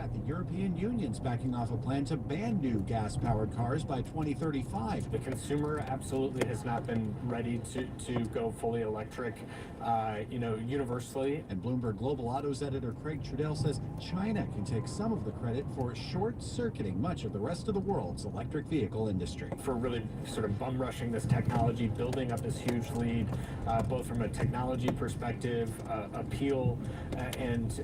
that, the European Union's backing off a plan to ban new gas-powered cars by 2035. The consumer absolutely has not been ready to go fully electric, universally. And Bloomberg Global Autos editor Craig Trudell says China can take some of the credit for short-circuiting much of the rest of the world's electric vehicle industry. For really sort of bum-rushing this technology, building up this huge lead, both from a technology perspective, appeal, and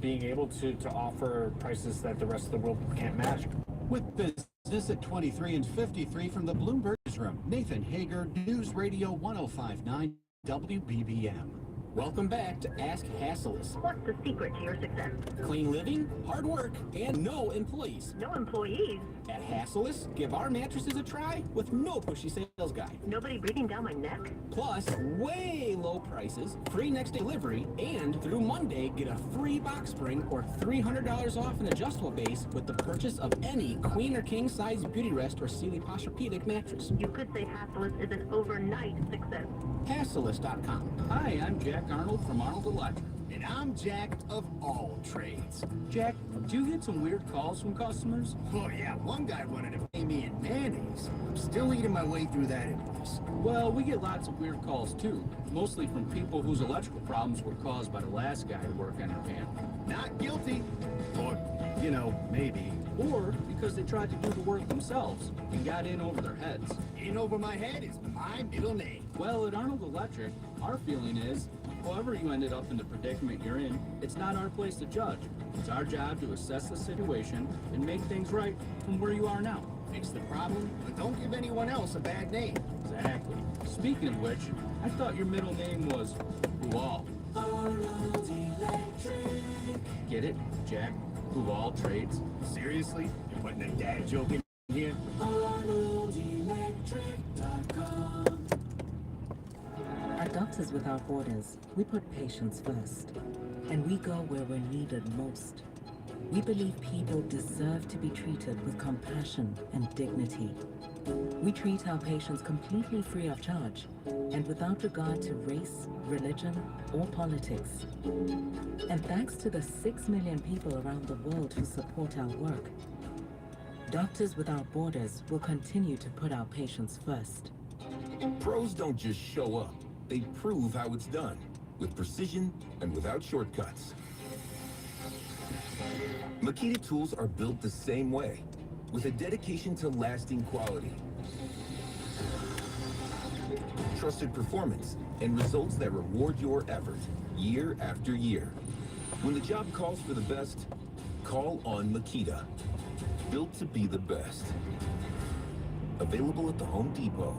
being able to offer prices that the rest of the world can't match. With business at 23 and 53 from the Bloomberg Newsroom, Nathan Hager, News Radio 105.9 WBBM. Welcome back to Ask Hasselus. What's the secret to your success? Clean living, hard work, and no employees. No employees? At Hasselus, give our mattresses a try with no pushy sales guy. Nobody breathing down my neck? Plus, way low prices, free next day delivery, and through Monday, get a free box spring or $300 off an adjustable base with the purchase of any queen or king size beauty rest or Sealy Posturepedic mattress. You could say Hasselus is an overnight success. Hasselus.com. Hi, I'm Jack Arnold from Arnold Electric. And I'm Jack of all trades. Jack, do you get some weird calls from customers? Oh yeah, one guy wanted to pay me in mayonnaise. I'm still eating my way through that invoice. Well, we get lots of weird calls too, mostly from people whose electrical problems were caused by the last guy to work on your panel. Not guilty. Or, maybe. Or because they tried to do the work themselves and got in over their heads. In over my head is my middle name. Well, at Arnold Electric, our feeling is, however you ended up in the predicament you're in, it's not our place to judge. It's our job to assess the situation and make things right from where you are now. Fix the problem, but don't give anyone else a bad name. Exactly. Speaking of which, I thought your middle name was Hual. Arnold Electric. Get it, Jack? Hual Trades. Seriously? You're putting a dad joke in here? ArnoldElectric.com. At Doctors Without Borders, we put patients first, and we go where we're needed most. We believe people deserve to be treated with compassion and dignity. We treat our patients completely free of charge and without regard to race, religion, or politics. And thanks to the 6 million people around the world who support our work, Doctors Without Borders will continue to put our patients first. Pros don't just show up. They prove how it's done, with precision and without shortcuts. Makita tools are built the same way, with a dedication to lasting quality, trusted performance, and results that reward your effort year after year. When the job calls for the best, call on Makita. Built to be the best. Available at the Home Depot.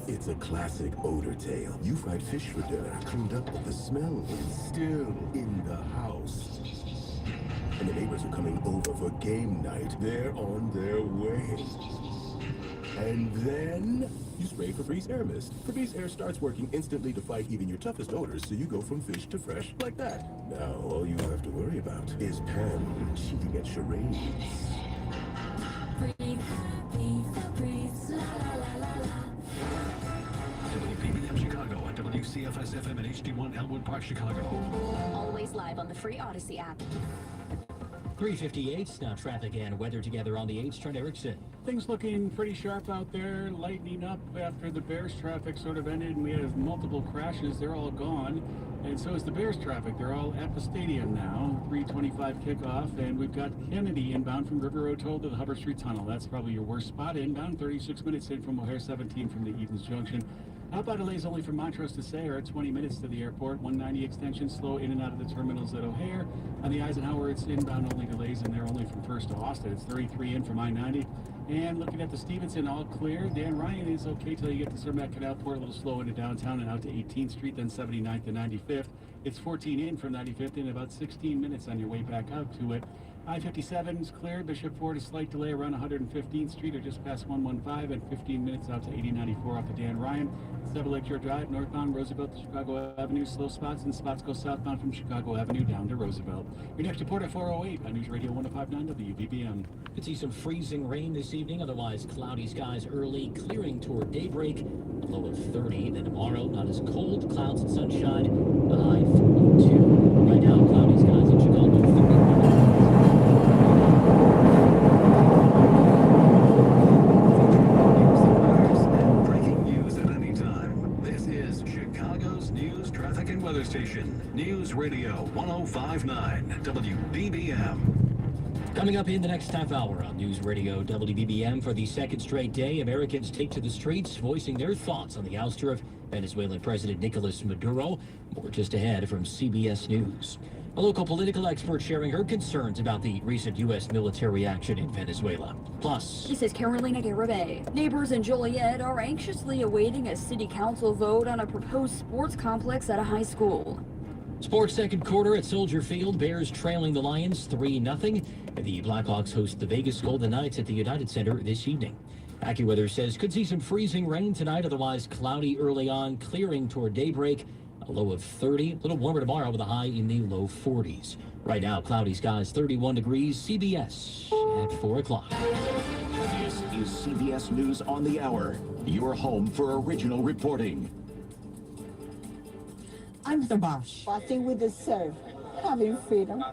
It's a classic odor tale. You fried fish for dinner, cleaned up, but the smell is still in the house. And the neighbors are coming over for game night. They're on their way. And then you spray Febreze Air Mist. Febreze Air starts working instantly to fight even your toughest odors, so you go from fish to fresh like that. Now all you have to worry about is Pam cheating at charades. Breathe happy, Febreze, la la la la la. WBBM Chicago and WCFS FM and HD1 Elmwood Park, Chicago. Always live on the free Odyssey app. 3:58, now traffic and weather together on the 8th. Trent Erickson. Things looking pretty sharp out there, lightening up after the Bears traffic sort of ended and we had multiple crashes. They're all gone. And so is the Bears traffic. They're all at the stadium now. 3:25 kickoff, and we've got Kennedy inbound from River Road Toll to the Hubbard Street Tunnel. That's probably your worst spot inbound. 36 minutes in from O'Hare 17 from the Edens Junction. Outbound delays only from Montrose to Sayre, 20 minutes to the airport. 190 extension, slow in and out of the terminals at O'Hare. On the Eisenhower, it's inbound only delays, and they're only from First to Austin. It's 33 in from I-90. And looking at the Stevenson, all clear. Dan Ryan is okay till you get to Cermak Canal Port, a little slow into downtown and out to 18th Street, then 79th to 95th. It's 14 in from 95th in about 16 minutes on your way back out to it. I-57 is clear. Bishop Ford, a slight delay around 115th Street or just past 115, and 15 minutes out to 8094 off the Dan Ryan. 7 Lakeshore Drive, northbound Roosevelt to Chicago Avenue, slow spots, and spots go southbound from Chicago Avenue down to Roosevelt. Your next report at 4:08 on News Radio 105.9 WBBM. Could see some freezing rain this evening, otherwise cloudy skies early, clearing toward daybreak. Low of 30. Then tomorrow, not as cold, clouds and sunshine. The high 42. Right now, cloudy skies in Chicago, 31 degrees. weather station, News Radio 1059 WBBM. Coming up in the next half hour on News Radio WBBM, for the second straight day, Americans take to the streets voicing their thoughts on the ouster of Venezuelan President Nicolas Maduro. More just ahead from CBS News. A local political expert sharing her concerns about the recent U.S. military action in Venezuela. Plus, this is Carolina Garibay. Neighbors in Joliet are anxiously awaiting a city council vote on a proposed sports complex at a high school. Sports second quarter at Soldier Field. Bears trailing the Lions 3-0. The Blackhawks host the Vegas Golden Knights at the United Center this evening. AccuWeather says could see some freezing rain tonight, otherwise cloudy early on, clearing toward daybreak. A low of 30, a little warmer tomorrow with a high in the low 40s. Right now, cloudy skies, 31 degrees. CBS at 4 o'clock. This is CBS News on the Hour, your home for original reporting. I'm the boss. I think we deserve having freedom.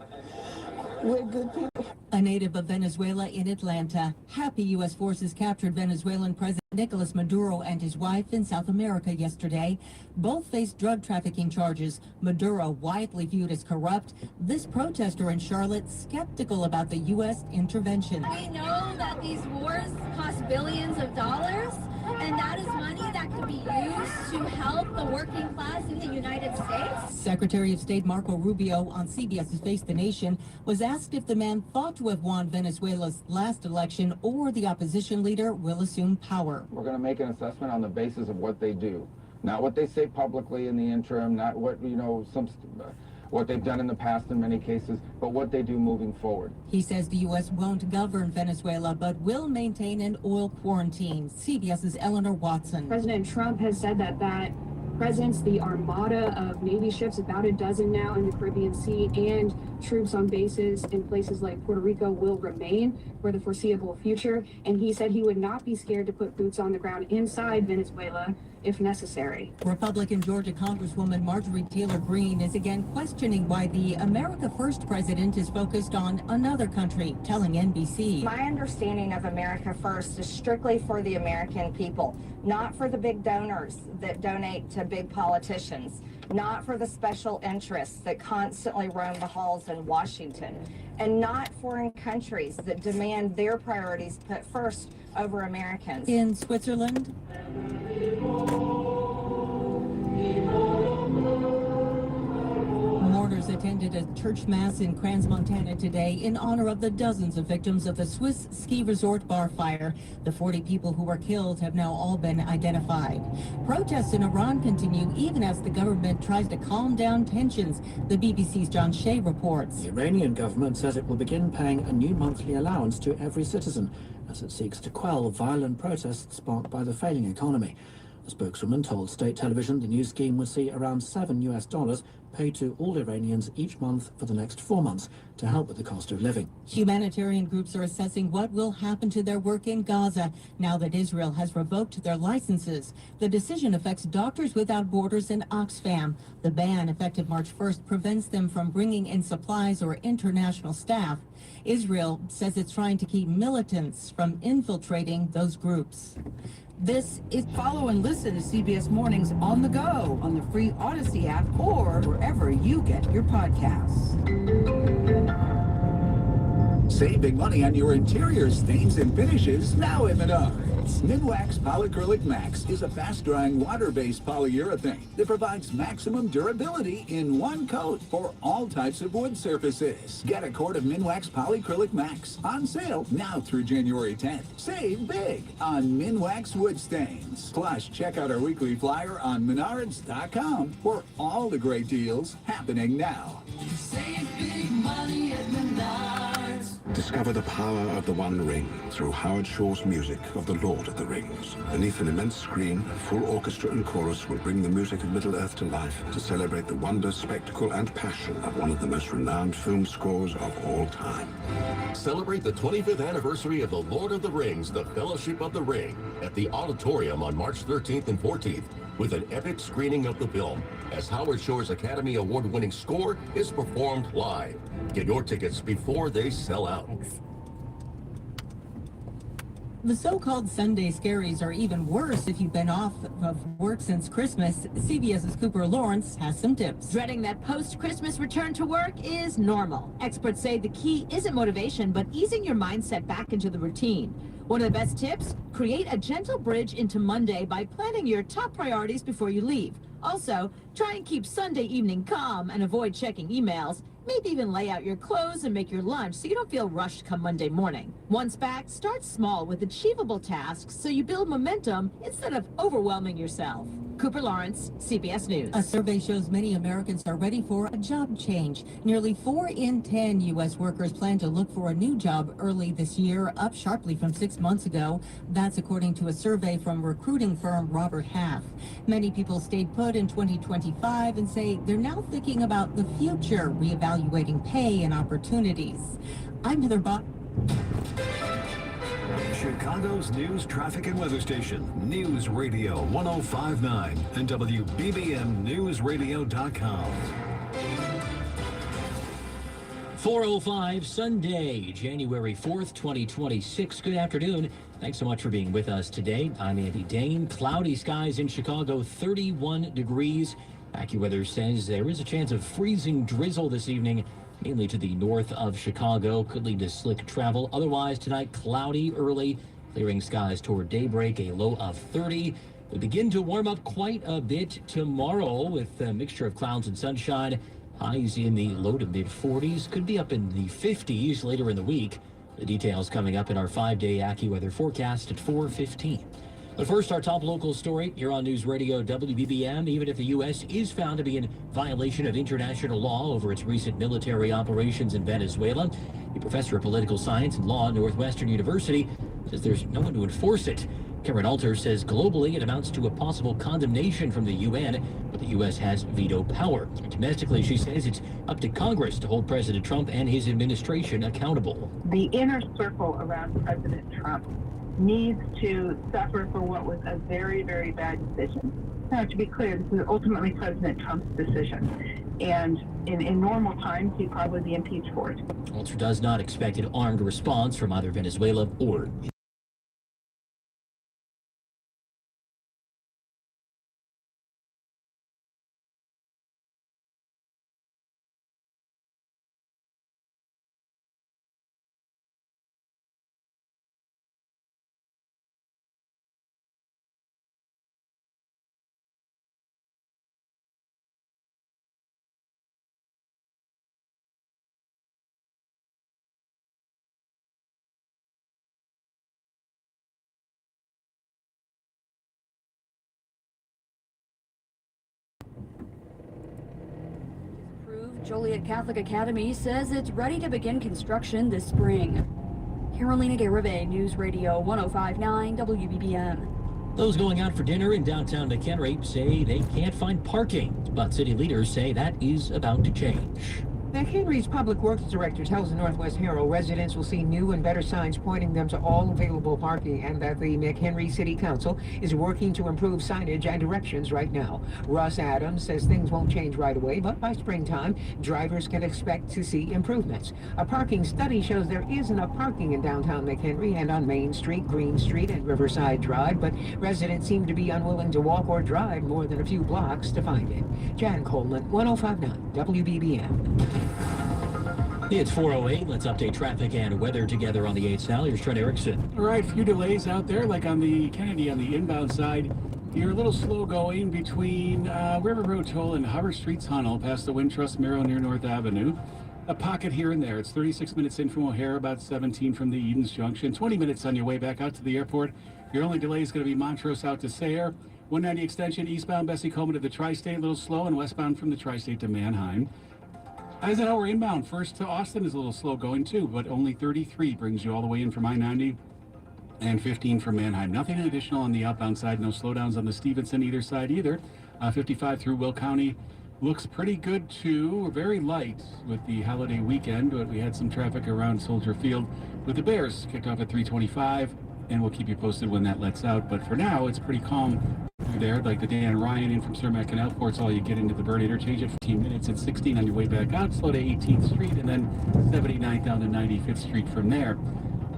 We're good people. A native of Venezuela in Atlanta, happy U.S. forces captured Venezuelan President Nicolas Maduro and his wife in South America yesterday. Both faced drug trafficking charges. Maduro widely viewed as corrupt. This protester in Charlotte skeptical about the U.S. intervention. We know that these wars cost billions of dollars, and that is money that could be used to help the working class in the United States. Secretary of State Marco Rubio on CBS's Face the Nation was asked if the man thought to have won Venezuela's last election or the opposition leader will assume power. We're going to make an assessment on the basis of what they do, not what they say publicly in the interim, not what, what they've done in the past in many cases, but what they do moving forward. He says the U.S. won't govern Venezuela, but will maintain an oil quarantine. CBS's Eleanor Watson. President Trump has said that presence, the armada of Navy ships, about a dozen now in the Caribbean Sea, and troops on bases in places like Puerto Rico will remain for the foreseeable future. And he said he would not be scared to put boots on the ground inside Venezuela if necessary. Republican Georgia Congresswoman Marjorie Taylor Greene is again questioning why the America First president is focused on another country, telling NBC. My understanding of America First is strictly for the American people, not for the big donors that donate to big politicians, not for the special interests that constantly roam the halls in Washington, and not foreign countries that demand their priorities put first over Americans. In Switzerland, mourners attended a church mass in Crans, Montana today in honor of the dozens of victims of the Swiss ski resort bar fire. The 40 people who were killed have now all been identified. Protests in Iran continue even as the government tries to calm down tensions. The BBC's John Shea reports. The Iranian government says it will begin paying a new monthly allowance to every citizen as it seeks to quell violent protests sparked by the failing economy. The spokeswoman told state television the new scheme would see around $7 paid to all Iranians each month for the next 4 months to help with the cost of living. Humanitarian groups are assessing what will happen to their work in Gaza now that Israel has revoked their licenses. The decision affects Doctors Without Borders and Oxfam. The ban, effective March 1st, prevents them from bringing in supplies or international staff. Israel says it's trying to keep militants from infiltrating those groups. This is follow and listen to CBS Mornings on the go on the free Odyssey app or wherever you get your podcasts. Save big money on your interior stains and finishes now at Menards. Minwax Polyacrylic Max is a fast-drying water-based polyurethane that provides maximum durability in one coat for all types of wood surfaces. Get a quart of Minwax Polyacrylic Max on sale now through January 10th. Save big on Minwax wood stains. Plus, check out our weekly flyer on Menards.com for all the great deals happening now. Save big money at Menards. Discover the power of the One Ring through Howard Shore's music of The Lord of the Rings. Beneath an immense screen, a full orchestra and chorus will bring the music of Middle-earth to life to celebrate the wonder, spectacle, and passion of one of the most renowned film scores of all time. Celebrate the 25th anniversary of The Lord of the Rings, The Fellowship of the Ring, at the Auditorium on March 13th and 14th, with an epic screening of the film, as Howard Shore's Academy Award-winning score is performed live. Get your tickets before they sell out. The so-called Sunday scaries are even worse if you've been off of work since Christmas. CBS's Cooper Lawrence has some tips. Dreading that post-Christmas return to work is normal. Experts say the key isn't motivation, but easing your mindset back into the routine. One of the best tips, create a gentle bridge into Monday by planning your top priorities before you leave. Also, try and keep Sunday evening calm and avoid checking emails. Maybe even lay out your clothes and make your lunch so you don't feel rushed come Monday morning. Once back, start small with achievable tasks so you build momentum instead of overwhelming yourself. Cooper Lawrence, CBS News. A survey shows many Americans are ready for a job change. Nearly 4 in 10 U.S. workers plan to look for a new job early this year, up sharply from 6 months ago. That's according to a survey from recruiting firm Robert Half. Many people stayed put in 2025 and say they're now thinking about the future, reevaluating pay and opportunities. I'm Heather Bott. Chicago's news, traffic, and weather station, News Radio 105.9 and WBBMNewsRadio.com. 4:05 Sunday, January 4th, 2026. Good afternoon. Thanks so much for being with us today. I'm Andy Dane. Cloudy skies in Chicago, 31 degrees. AccuWeather says there is a chance of freezing drizzle this evening, mainly to the north of Chicago. Could lead to slick travel. Otherwise, tonight, cloudy early, clearing skies toward daybreak, a low of 30. We begin to warm up quite a bit tomorrow with a mixture of clouds and sunshine. Highs in the low to mid 40s, could be up in the 50s later in the week. The details coming up in our 5-day AccuWeather forecast at 4:15. But first, our top local story here on News Radio WBBM. Even if the U.S. is found to be in violation of international law over its recent military operations in Venezuela, a professor of political science and law at Northwestern University says there's no one to enforce it. Karen Alter says globally it amounts to a possible condemnation from the UN, but the U.S. has veto power. Domestically, she says it's up to Congress to hold President Trump and his administration accountable. The inner circle around President Trump needs to suffer for what was a very, very bad decision. Now, to be clear, this is ultimately President Trump's decision. And in normal times, he'd probably be impeached for it. Alter does not expect an armed response from either Venezuela or Joliet Catholic Academy says it's ready to begin construction this spring. Carolina Garibay, News Radio 105.9 WBBM. Those going out for dinner in downtown McHenry say they can't find parking, but city leaders say that is about to change. McHenry's Public Works Director tells the Northwest Herald residents will see new and better signs pointing them to all available parking, and that the McHenry City Council is working to improve signage and directions right now. Russ Adams says things won't change right away, but by springtime, drivers can expect to see improvements. A parking study shows there is enough parking in downtown McHenry and on Main Street, Green Street, and Riverside Drive, but residents seem to be unwilling to walk or drive more than a few blocks to find it. Jan Coleman, 105.9 WBBM. It's 4:08. Let's update traffic and weather together on the 8s now. Here's Trent Erickson. All right, a few delays out there, like on the Kennedy on the inbound side. You're a little slow going between River Road Toll and Hubbard Street Tunnel past the Wintrust Mirror near North Avenue. A pocket here and there. It's 36 minutes in from O'Hare, about 17 from the Edens Junction. 20 minutes on your way back out to the airport. Your only delay is going to be Montrose out to Sayre. 190 extension eastbound Bessie Coleman to the Tri-State, a little slow, and westbound from the Tri-State to Manheim. Eisenhower inbound first to Austin is a little slow going too, but only 33 brings you all the way in from I-90 and 15 from Manheim. Nothing additional on the outbound side, no slowdowns on the Stevenson either side either. 55 through Will County looks pretty good too. We're very light with the holiday weekend, but we had some traffic around Soldier Field with the Bears kicked off at 3:25, and we'll keep you posted when that lets out. But for now, it's pretty calm through there, like the Dan Ryan in from Cermak Canal Port's all you get into the Bird interchange at 15 minutes at 16 on your way back out, slow to 18th Street, and then 79th down to 95th Street from there.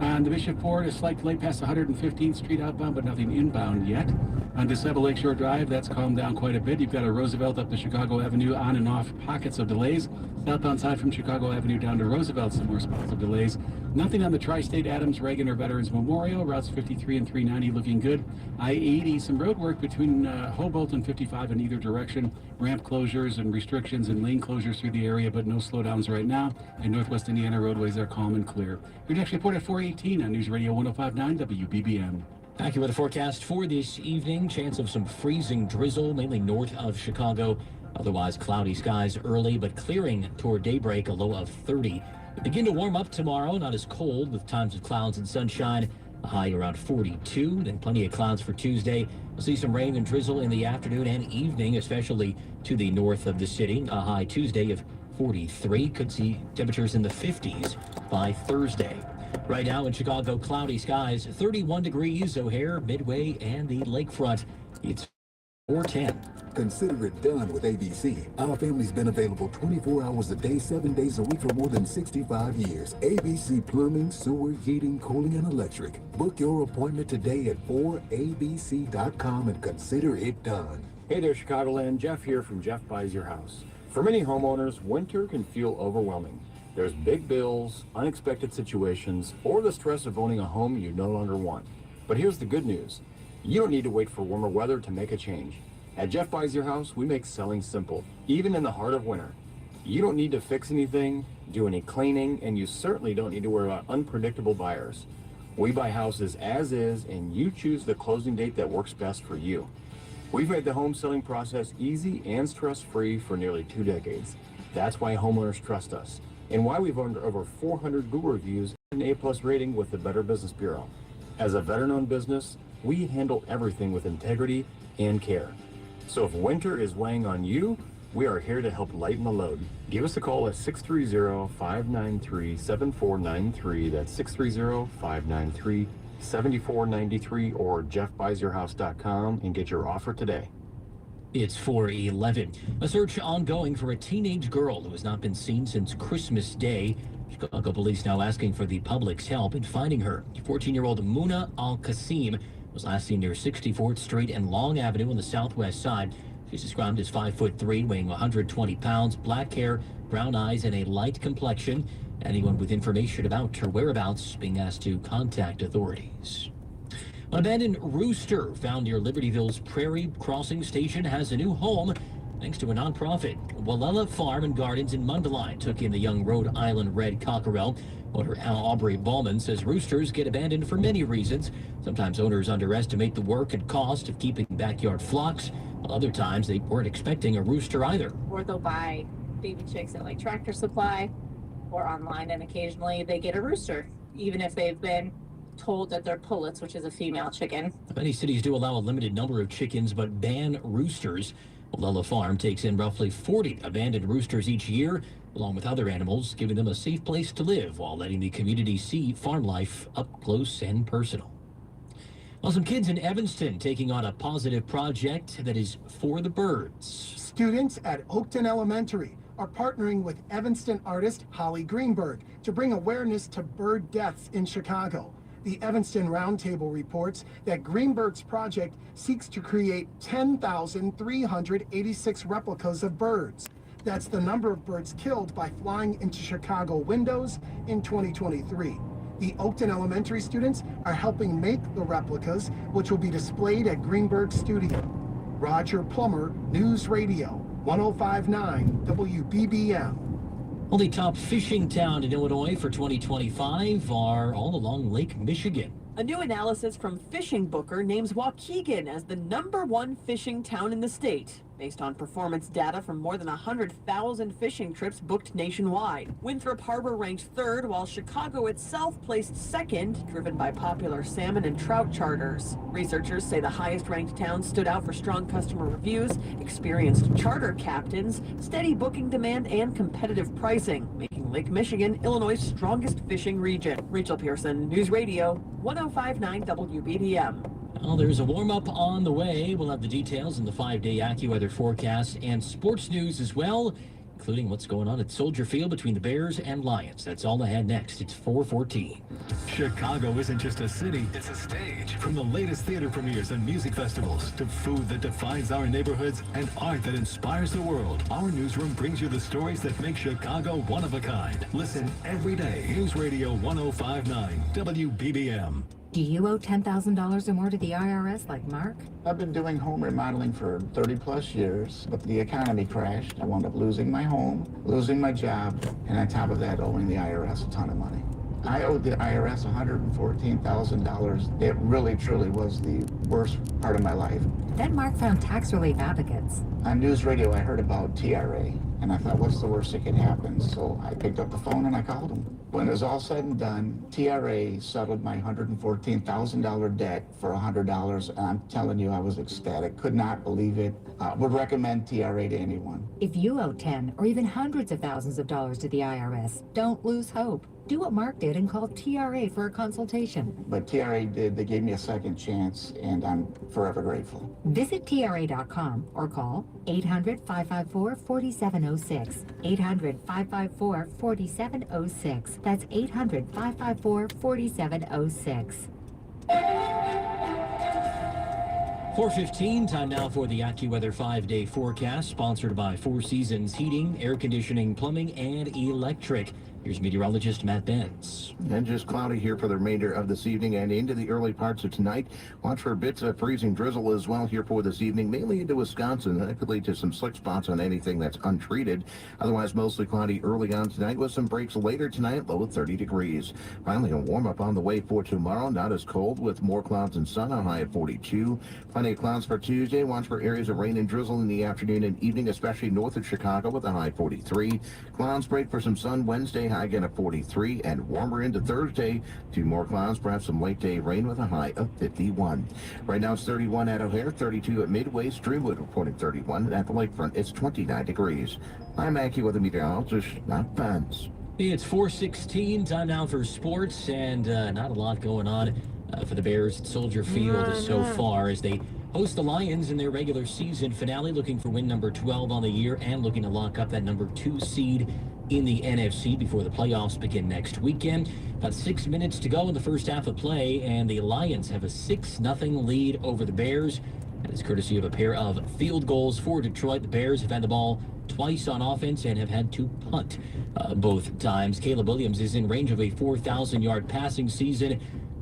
On the Bishopport, a slight delay past 115th Street outbound, but nothing inbound yet. On DeSable Lakeshore Drive, that's calmed down quite a bit. You've got a Roosevelt up to Chicago Avenue, on and off pockets of delays. Southbound side from Chicago Avenue down to Roosevelt, some more spots of delays. Nothing on the Tri-State, Adams, Reagan, or Veterans Memorial. Routes 53 and 390 looking good. I-80, some road work between Hobolt and 55 in either direction. Ramp closures and restrictions and lane closures through the area, but no slowdowns right now. And Northwest Indiana roadways are calm and clear. Your next report at 4:18 on News Radio 105.9 WBBM. AccuWeather forecast for this evening. Chance of some freezing drizzle, mainly north of Chicago. Otherwise, cloudy skies early, but clearing toward daybreak, a low of 30. We begin to warm up tomorrow, not as cold, with times of clouds and sunshine. A high around 42. Then plenty of clouds for Tuesday. We'll see some rain and drizzle in the afternoon and evening, especially to the north of the city. A high Tuesday of 43. Could see temperatures in the 50s by Thursday. Right now in Chicago, cloudy skies, 31 degrees, O'Hare, Midway, and the lakefront. It's 4:10. Consider it done with ABC. Our family's been available 24 hours a day, 7 days a week for more than 65 years. ABC Plumbing, Sewer, Heating, Cooling, and Electric. Book your appointment today at 4abc.com and consider it done. Hey there, Chicagoland. Jeff here from Jeff Buys Your House. For many homeowners, winter can feel overwhelming. There's big bills, unexpected situations, or the stress of owning a home you no longer want. But here's the good news. You don't need to wait for warmer weather to make a change. At Jeff Buys Your House, we make selling simple, even in the heart of winter. You don't need to fix anything, do any cleaning, and you certainly don't need to worry about unpredictable buyers. We buy houses as is, and you choose the closing date that works best for you. We've made the home selling process easy and stress-free for nearly 2 decades. That's why homeowners trust us, and why we've earned over 400 Google reviews and an A+ rating with the Better Business Bureau. As a veteran-owned business, we handle everything with integrity and care. So if winter is weighing on you, we are here to help lighten the load. Give us a call at 630-593-7493. That's 630-593-7493 or jeffbuysyourhouse.com and get your offer today. It's 4:11. A search ongoing for a teenage girl who has not been seen since Christmas Day. Chicago police now asking for the public's help in finding her. 14-year-old Muna Al-Qasim was last seen near 64th Street and Long Avenue on the southwest side. She's described as 5'3", weighing 120 pounds, black hair, brown eyes, and a light complexion. Anyone with information about her whereabouts being asked to contact authorities. An abandoned rooster found near Libertyville's Prairie Crossing Station has a new home thanks to a nonprofit. Wallela Farm and Gardens in Mundelein took in the young Rhode Island red cockerel. Owner Aubrey Ballman says roosters get abandoned for many reasons. Sometimes owners underestimate the work and cost of keeping backyard flocks, while other times they weren't expecting a rooster either. Or they'll buy baby chicks at like Tractor Supply or online, and occasionally they get a rooster, even if they've been told that they're pullets, which is a female chicken. Many cities do allow a limited number of chickens, but ban roosters. Wallela Farm takes in roughly 40 abandoned roosters each year, along with other animals, giving them a safe place to live while letting the community see farm life up close and personal. Well, some kids in Evanston taking on a positive project that is for the birds. Students at Oakton Elementary are partnering with Evanston artist Holly Greenberg to bring awareness to bird deaths in Chicago. The Evanston Roundtable reports that Greenberg's project seeks to create 10,386 replicas of birds. That's the number of birds killed by flying into Chicago windows in 2023. The Oakton Elementary students are helping make the replicas, which will be displayed at Greenberg's studio. Roger Plummer, News Radio, 105.9 WBBM. Well, the top fishing town in Illinois for 2025 are all along Lake Michigan. A new analysis from Fishing Booker names Waukegan as the #1 fishing town in the state, based on performance data from more than 100,000 fishing trips booked nationwide. Winthrop Harbor ranked 3rd, while Chicago itself placed 2nd, driven by popular salmon and trout charters. Researchers say the highest-ranked towns stood out for strong customer reviews, experienced charter captains, steady booking demand, and competitive pricing, making Lake Michigan Illinois' strongest fishing region. Rachel Pearson, News Radio, 105.9 WBBM. Well, there's a warm-up on the way. We'll have the details in the 5-day AccuWeather forecast and sports news as well, including what's going on at Soldier Field between the Bears and Lions. That's all I had next. It's 4:14. Chicago isn't just a city, it's a stage. From the latest theater premieres and music festivals to food that defines our neighborhoods and art that inspires the world, our newsroom brings you the stories that make Chicago one of a kind. Listen every day. News Radio 105.9 WBBM. Do you owe $10,000 or more to the IRS like Mark? I've been doing home remodeling for 30 plus years, but the economy crashed. I wound up losing my home, losing my job, and on top of that, owing the IRS a ton of money. I owed the IRS $114,000. It really, truly was the worst part of my life. Then Mark found tax relief advocates. On news radio, I heard about TRA, and I thought, what's the worst that could happen? So I picked up the phone and I called them. When it was all said and done, TRA settled my $114,000 debt for $100, and I'm telling you, I was ecstatic. Could not believe it. Would recommend TRA to anyone. If you owe 10 or even hundreds of thousands of dollars to the IRS, don't lose hope. Do what Mark did and call TRA for a consultation. But TRA did. They gave me a second chance, and I'm forever grateful. Visit TRA.com or call 800-554-4706. 800-554-4706. That's 800-554-4706. 4:15, time now for the AccuWeather 5-day forecast, sponsored by Four Seasons Heating, Air Conditioning, Plumbing, and Electric. Here's meteorologist Matt Benz. And just cloudy here for the remainder of this evening and into the early parts of tonight. Watch for bits of freezing drizzle as well here for this evening, mainly into Wisconsin. That could lead to some slick spots on anything that's untreated. Otherwise, mostly cloudy early on tonight with some breaks later tonight, low of 30 degrees. Finally, a warm up on the way for tomorrow. Not as cold with more clouds and sun, a high of 42. Plenty of clouds for Tuesday. Watch for areas of rain and drizzle in the afternoon and evening, especially north of Chicago with a high 43. Clouds break for some sun Wednesday, high again at 43, and warmer into Thursday. 2 more clouds, perhaps some late day rain with a high of 51. Right now it's 31 at O'Hare, 32 at Midway. Streamwood reporting 31. At the lakefront, it's 29 degrees. I'm AccuWeather meteorologist, Matt Benz. It's 4:16, time now for sports, and not a lot going on for the Bears at Soldier Field so far as they host the Lions in their regular season finale, looking for win number 12 on the year and looking to lock up that number 2 seed in the NFC before the playoffs begin next weekend. About 6 minutes to go in the first half of play, and the Lions have a 6-0 lead over the Bears. That is courtesy of a pair of field goals for Detroit. The Bears have had the ball twice on offense and have had to punt both times. Caleb Williams is in range of a 4,000-yard passing season.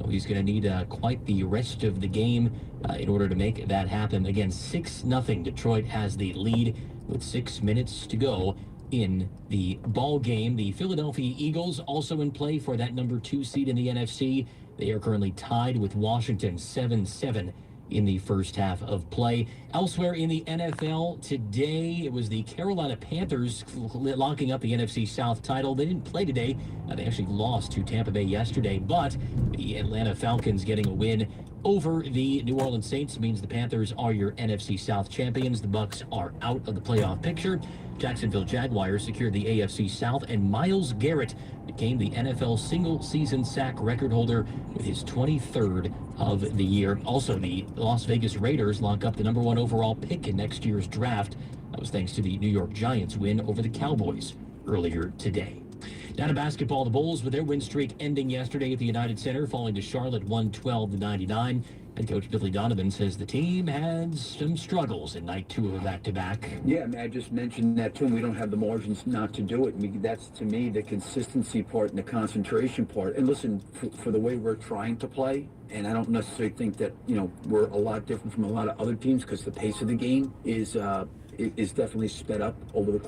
He's going to need quite the rest of the game in order to make that happen. Again, 6-0. Detroit has the lead with 6 minutes to go in the ball game. The Philadelphia Eagles also in play for that number 2 seed in the NFC. They are currently tied with Washington 7-7 in the first half of play. Elsewhere in the NFL today, it was the Carolina Panthers locking up the NFC South title. They didn't play today. They actually lost to Tampa Bay yesterday, but the Atlanta Falcons getting a win over the New Orleans Saints means the Panthers are your NFC South champions. The Bucs are out of the playoff picture. Jacksonville Jaguars secured the AFC South, and Myles Garrett became the NFL single-season sack record holder with his 23rd of the year. Also, the Las Vegas Raiders lock up the number 1 overall pick in next year's draft. That was thanks to the New York Giants win over the Cowboys earlier today. Down to basketball, the Bulls with their win streak ending yesterday at the United Center, falling to Charlotte 112-99. Head coach Billy Donovan says the team had some struggles in night 2 of a back-to-back. Yeah, I mean, I just mentioned that too. We don't have the margins not to do it. I mean, that's, to me, the consistency part and the concentration part. And listen, for the way we're trying to play, and I don't necessarily think that, we're a lot different from a lot of other teams because the pace of the game is definitely sped up over the,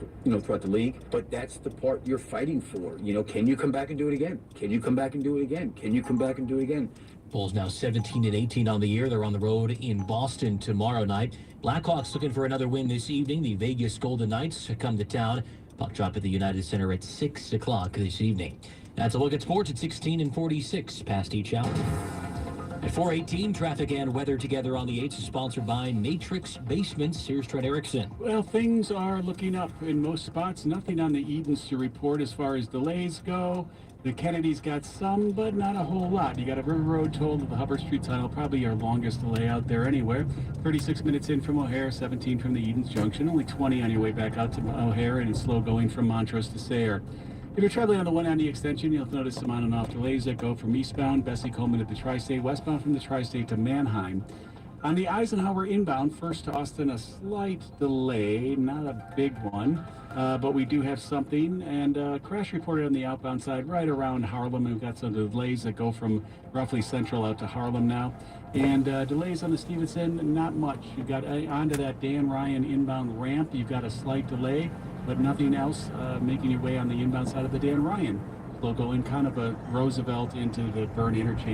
throughout the league. But that's the part you're fighting for. Can you come back and do it again? Can you come back and do it again? Can you come back and do it again? Bulls now 17-18 on the year. They're on the road in Boston tomorrow night. Blackhawks looking for another win this evening. The Vegas Golden Knights come to town. Puck drop at the United Center at 6 o'clock this evening. That's a look at sports at 16:46 past each hour. At 4:18, traffic and weather together on the 8th is sponsored by Matrix Basements. Here's Trent Erickson. Well, things are looking up in most spots. Nothing on the Edens to report as far as delays go. The Kennedy's got some, but not a whole lot. You got a River Road toll to the Hubbard Street tunnel, probably your longest delay out there anywhere. 36 minutes in from O'Hare, 17 from the Edens Junction, only 20 on your way back out to O'Hare, and it's slow going from Montrose to Sayre. If you're traveling on the 190 extension, you'll notice some on and off delays that go from eastbound Bessie Coleman to the Tri-State, westbound from the Tri-State to Manheim. On the Eisenhower inbound, first to Austin, a slight delay, not a big one, but we do have something. And crash reported on the outbound side right around Harlem. We've got some delays that go from roughly central out to Harlem now. And delays on the Stevenson, not much. You've got onto that Dan Ryan inbound ramp, you've got a slight delay, but nothing else making your way on the inbound side of the Dan Ryan. They'll go in kind of a Roosevelt into the Byrne interchange.